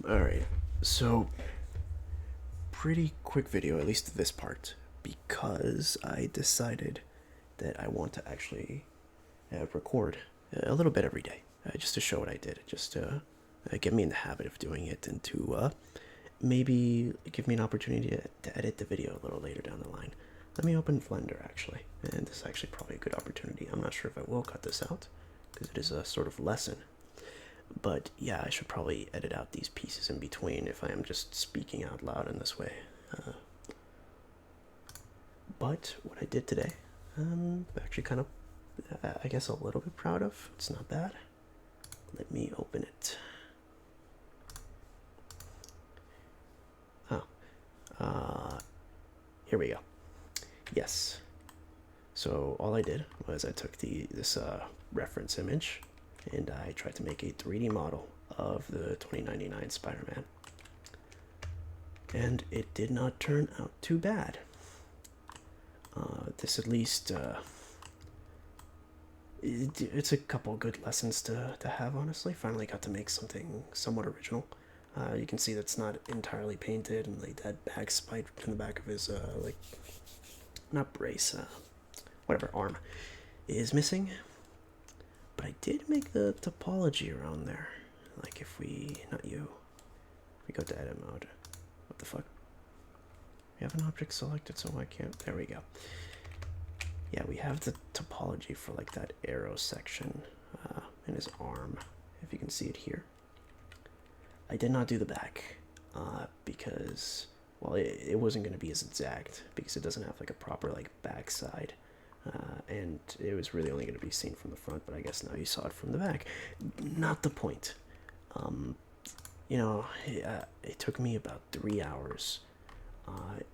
Alright, so pretty quick video, at least this part, because I decided that I want to actually record a little bit every day, just to show what I did, just to get me in the habit of doing it, and to maybe give me an opportunity to edit the video a little later down the line. Let me open Blender actually, and this is actually probably a good opportunity. I'm not sure if I will cut this out, because it is a sort of lesson. But yeah, I should probably edit out these pieces in between if I am just speaking out loud in this way. Uh, but what I did today, I'm actually kind of, I guess, a little bit proud of. It's not bad. Let me open it. Oh, here we go. Yes. So all I did was I took this reference image and I tried to make a 3D model of the 2099 Spider-Man. And it did not turn out too bad. This at least, it's a couple good lessons to have, honestly. Finally got to make something somewhat original. You can see that's not entirely painted, and like that back spike in the back of his, like, not brace, whatever, arm is missing. But I did make the topology around there. Like if we, not you, if we go to edit mode, what the fuck? We have an object selected, so I can't, there we go. Yeah, we have the topology for like that arrow section in his arm, if you can see it here. I did not do the back because, well, it wasn't going to be as exact because it doesn't have like a proper like backside. And it was really only going to be seen from the front, but I guess now you saw it from the back. Not the point. You know, it took me about 3 hours.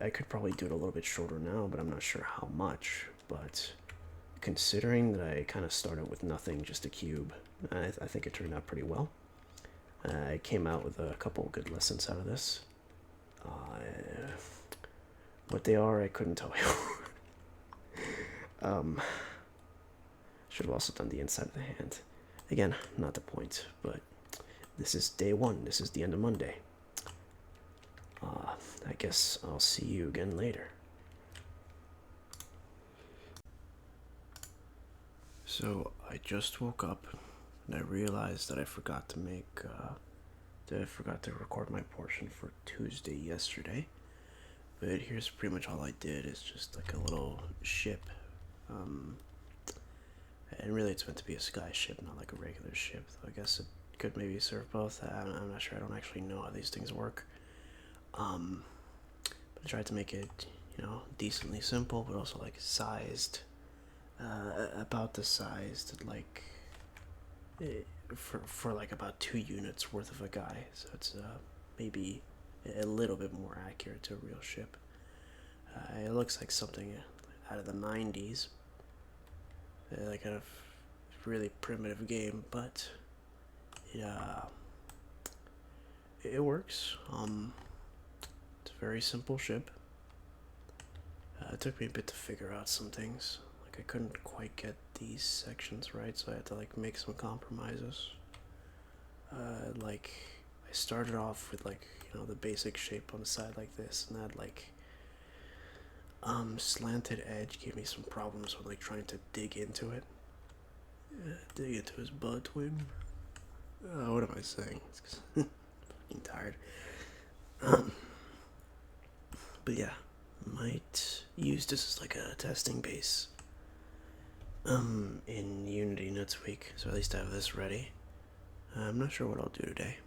I could probably do it a little bit shorter now, but I'm not sure how much. But considering that I kind of started with nothing, just a cube, I think it turned out pretty well. I came out with a couple good lessons out of this. What they are, I couldn't tell you. Should have also done the inside of the hand. Again, not the point, but this is day one. This is the end of Monday. I guess I'll see you again later. So I just woke up and I realized that I forgot to record my portion for Tuesday yesterday. But here's pretty much all I did is just like a little ship. Um, and really it's meant to be a sky ship, not like a regular ship. So I guess it could maybe serve both. I'm not sure. I don't actually know how these things work. But I tried to make it, decently simple, but also like sized, about the size that like for like about 2 units worth of a guy. So it's maybe a little bit more accurate to a real ship. It looks like something out of the 90s, like a really primitive game, but yeah, it works. It's a very simple ship. It took me a bit to figure out some things. Like I couldn't quite get these sections right, so I had to like make some compromises. Like I started off with like the basic shape on the side like this, and that like slanted edge gave me some problems with like trying to dig into it. Dig into his butt twin. What am I saying? I'm fucking tired. But yeah, might use this as like a testing base in Unity next week, so at least I have this ready. I'm not sure what I'll do today,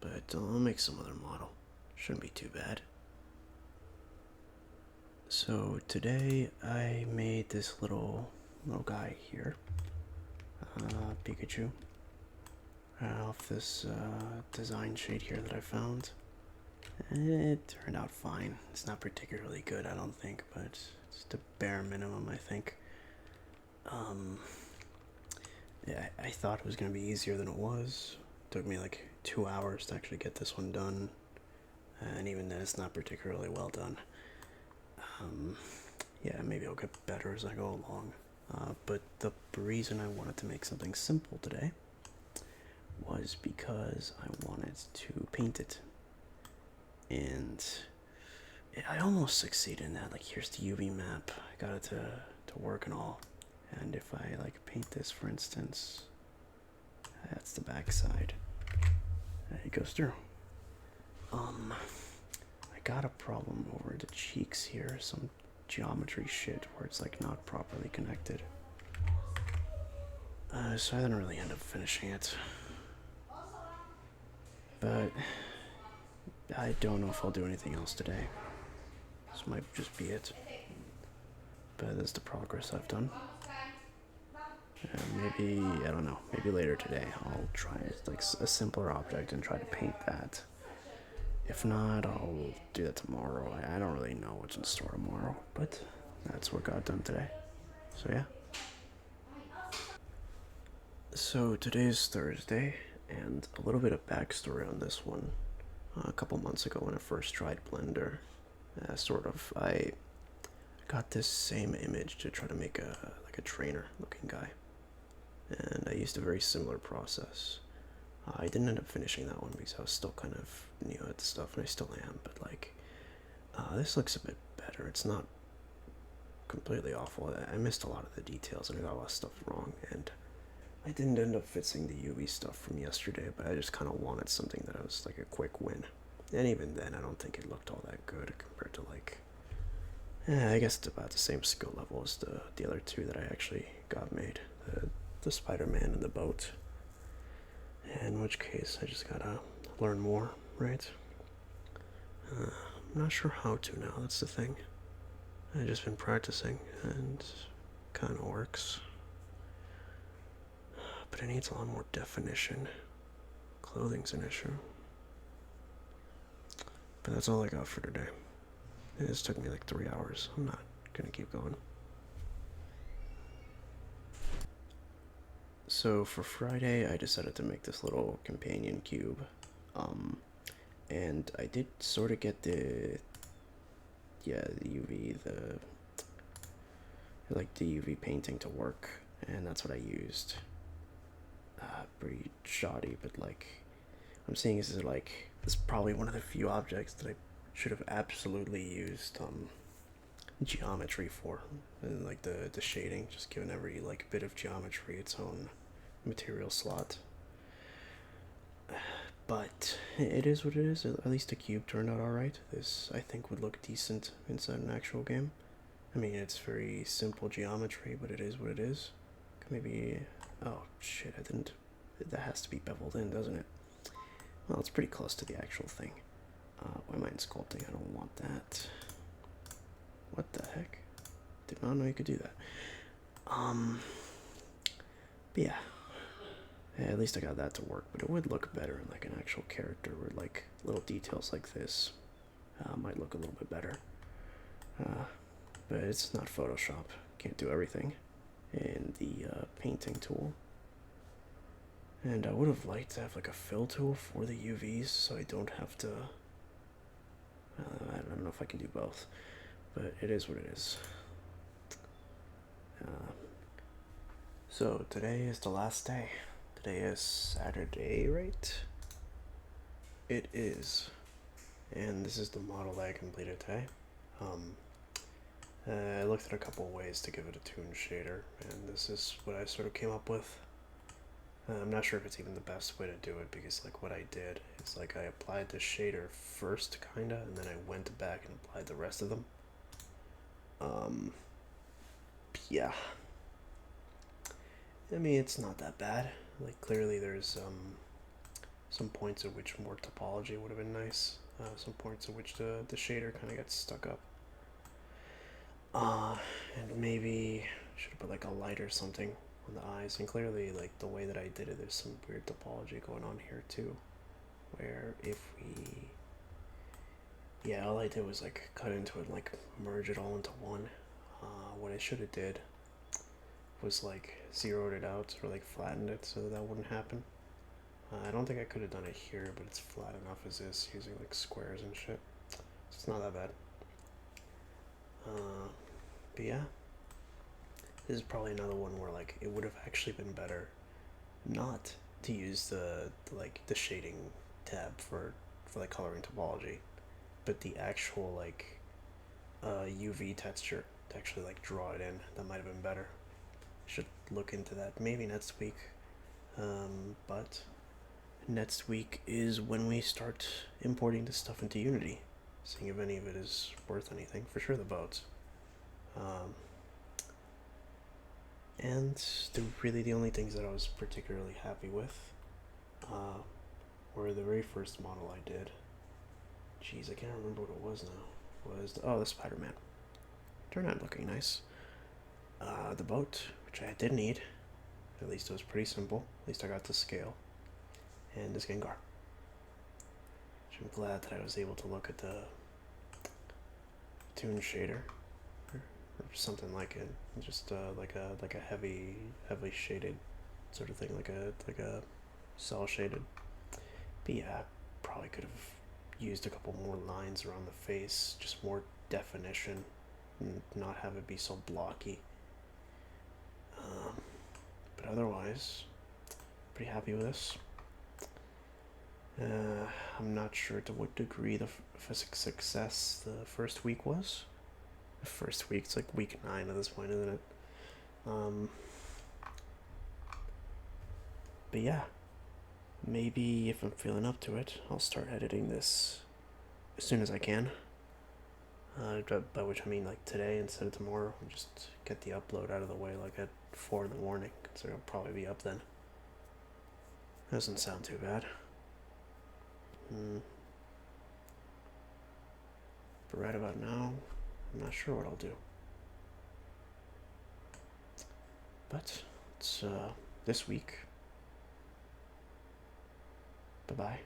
but I'll make some other model. Shouldn't be too bad. So today I made this little guy here, Pikachu, off this design sheet here that I found. It turned out fine. It's not particularly good, I don't think, but it's the bare minimum, I think. Yeah, I thought it was going to be easier than it was. It took me like 2 hours to actually get this one done, and even then, it's not particularly well done. Yeah, maybe I'll get better as I go along. But the reason I wanted to make something simple today was because I wanted to paint it. And I almost succeeded in that. Like, here's the UV map. I got it to work and all. And if I like paint this, for instance, that's the back side. It goes through. I got a problem over the cheeks here. Some geometry shit where it's like not properly connected. So I didn't really end up finishing it. But I don't know if I'll do anything else today. This might just be it. But that's the progress I've done. Maybe, I don't know, maybe later today I'll try like a simpler object and try to paint that. If not, I'll do that tomorrow. I don't really know what's in store tomorrow, but that's what got done today. So yeah. So today's Thursday, and a little bit of backstory on this one. A couple months ago when I first tried Blender, I got this same image to try to make a trainer looking guy. And I used a very similar process. I didn't end up finishing that one because I was still kind of new at the stuff, and I still am, but like, this looks a bit better. It's not completely awful. I missed a lot of the details and I got a lot of stuff wrong, and I didn't end up fixing the UV stuff from yesterday, but I just kind of wanted something that was like a quick win. And even then, I don't think it looked all that good compared to like, I guess it's about the same skill level as the other two that I actually got made. The Spider-Man and the boat. In which case, I just gotta learn more, right? I'm not sure how to now, that's the thing. I've just been practicing, and kinda works. But it needs a lot more definition. Clothing's an issue. But that's all I got for today. This took me like 3 hours. I'm not gonna keep going. So for Friday, I decided to make this little companion cube. And I did sort of get the UV, the UV painting to work, and that's what I used. Pretty shoddy, but like, what I'm saying is like, it's probably one of the few objects that I should have absolutely used geometry for, and like the shading, just giving every like bit of geometry its own material slot. But it is what it is. At least the cube turned out alright. This, I think, would look decent inside an actual game. I mean, it's very simple geometry, but it is what it is. Maybe... Oh, shit, I didn't... That has to be beveled in, doesn't it? Well, it's pretty close to the actual thing. Why am I in sculpting? I don't want that. What the heck? Did not know you could do that. But yeah. At least I got that to work, but it would look better in like an actual character where like little details like this might look a little bit better. But it's not Photoshop. Can't do everything in the painting tool. And I would have liked to have like a fill tool for the UVs so I don't have to... I don't know if I can do both, but it is what it is. So today is the last day. Today is Saturday, right? It is. And this is the model that I completed today. I looked at a couple ways to give it a toon shader, and this is what I sort of came up with. I'm not sure if it's even the best way to do it, because like what I did is like I applied the shader first, kinda, and then I went back and applied the rest of them. Yeah. I mean, it's not that bad. Like, clearly there's some points at which more topology would have been nice. Some points at which the shader kind of gets stuck up. And maybe should have put like a light or something on the eyes. And clearly, like the way that I did it, there's some weird topology going on here too. Where if we, yeah, all I did was like cut into it, and, like merge it all into one. What I should have did was like zeroed it out or like flattened it so that wouldn't happen. I don't think I could have done it here, but it's flat enough as is using like squares and shit. So it's not that bad. But yeah, this is probably another one where like it would have actually been better not to use the shading tab for like coloring topology, but the actual like UV texture to actually like draw it in, that might have been better. Should look into that maybe next week. But next week is when we start importing this stuff into Unity, seeing if any of it is worth anything. For sure, the boats. Um, and really the only things that I was particularly happy with uh, were the very first model I did. Jeez, I can't remember what it was now. The Spider-Man. Turned out looking nice. The boat, which I did need. At least it was pretty simple. At least I got to scale. And this Gengar. Which I'm glad that I was able to look at the Toon shader or something like it. Just like a heavily shaded sort of thing, like a cell shaded. But yeah, probably could have used a couple more lines around the face, just more definition, and not have it be so blocky. But otherwise, pretty happy with this. I'm not sure to what degree the success the first week was. The first week, it's like week 9 at this point, isn't it? But yeah, maybe if I'm feeling up to it, I'll start editing this as soon as I can. By which I mean like today instead of tomorrow. Just get the upload out of the way like at 4 in the morning, so I'll probably be up then. Doesn't sound too bad. But right about now, I'm not sure what I'll do. But it's this week. Bye bye.